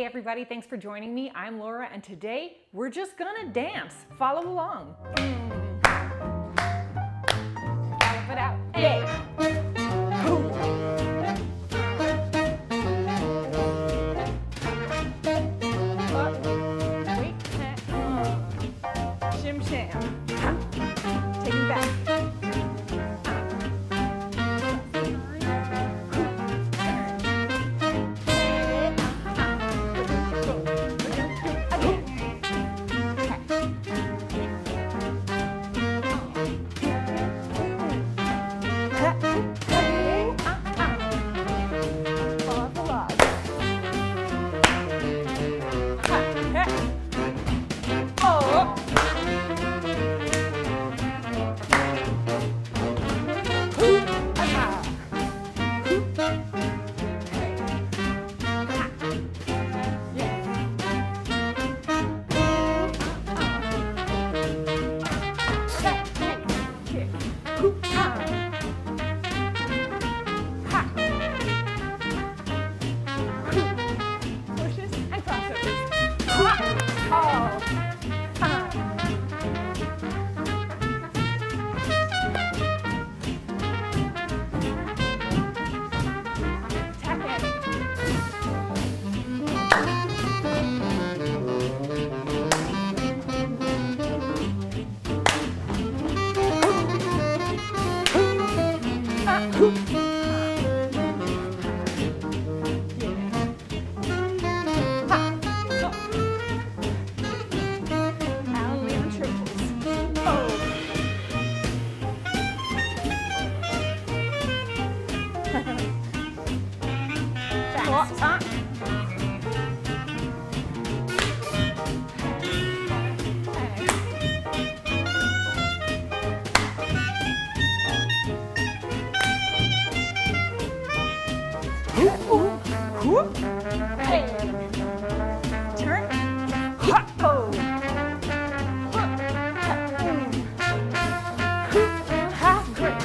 everybody, thanks for joining me. I'm Laura and today we're just gonna dance. Follow along. Gallop it out. Hey. Shim sham. Take me back. Hey. Turn. Oh. Half great.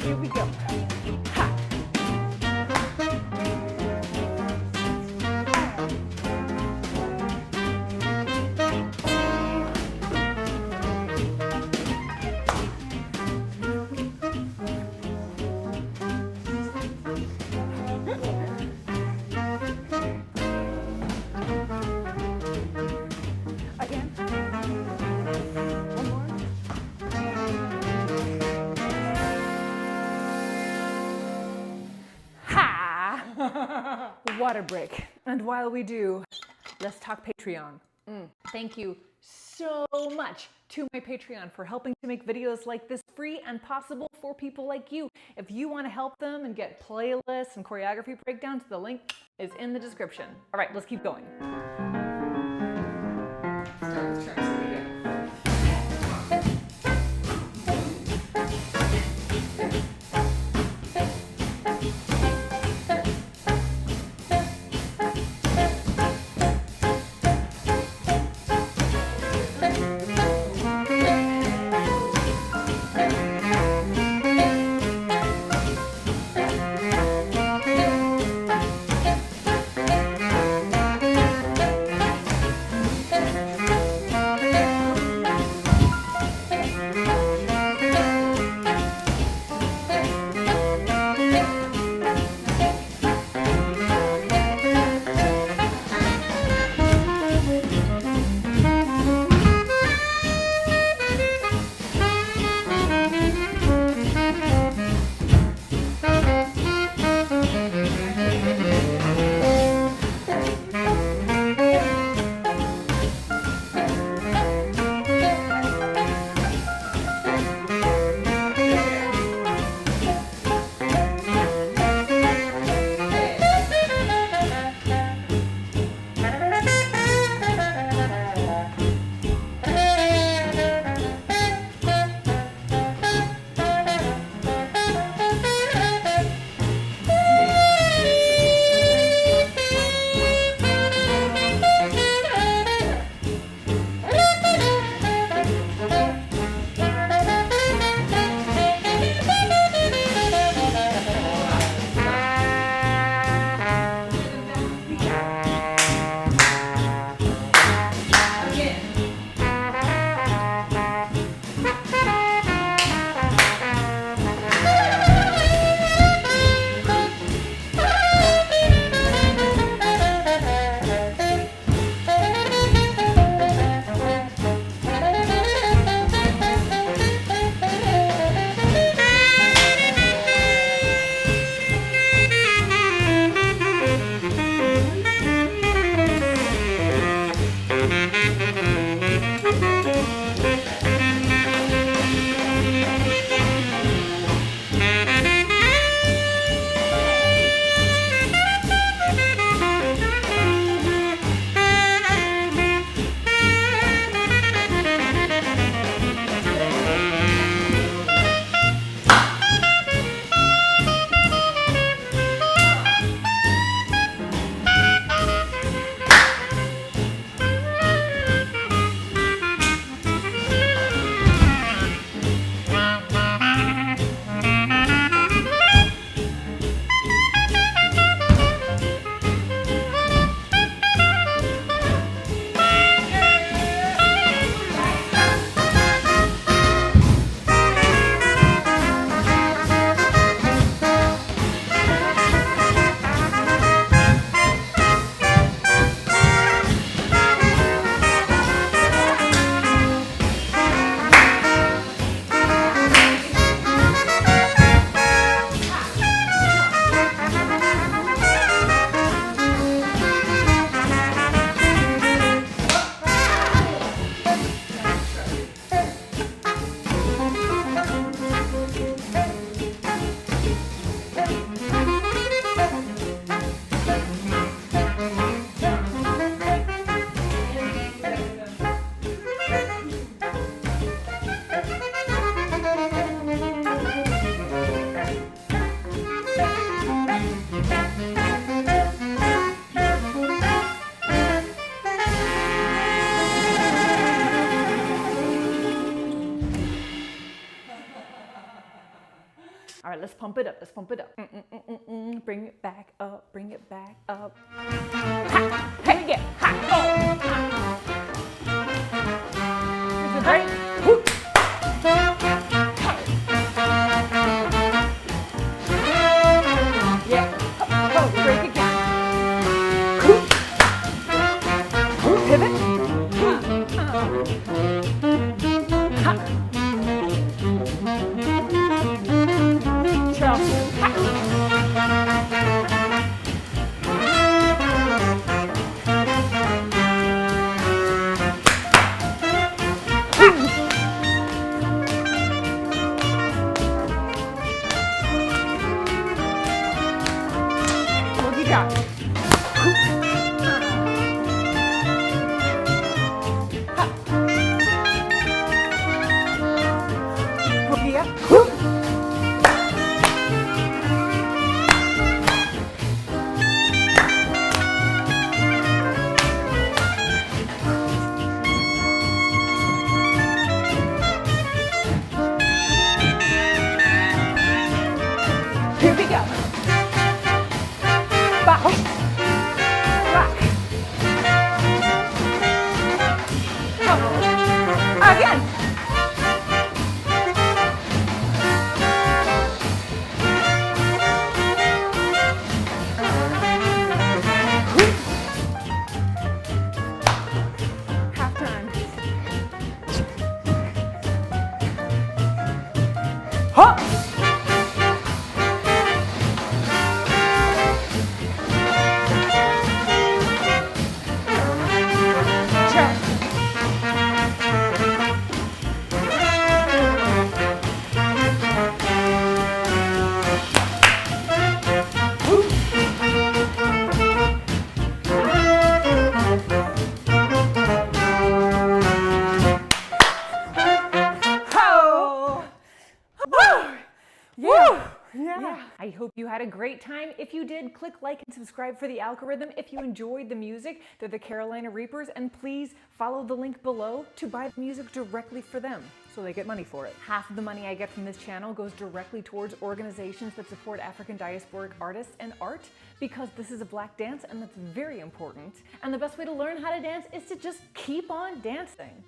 Here we go. Ha. Again. One more. Water break. And while we do, let's talk Patreon. Thank you so much to my Patreon for helping to make videos like this free and possible for people like you. If you want to help them and get playlists and choreography breakdowns, the link is in the description. All right, let's keep going. Start with tracks. Here we go. let's pump it up, let's pump it up. Bring it back up, bring it back up. Ha! Hey, yeah, ha! Oh! This is great. Woo! Yeah, oh, break again. Pivot. Again. Half turn. Huh. I hope you had a great time. If you did, click like and subscribe for the algorithm. If you enjoyed the music, they're the Carolina Reapers, and please follow the link below to buy the music directly for them so they get money for it. Half of the money I get from this channel goes directly towards organizations that support African diasporic artists and art, because this is a Black dance and that's very important. And the best way to learn how to dance is to just keep on dancing.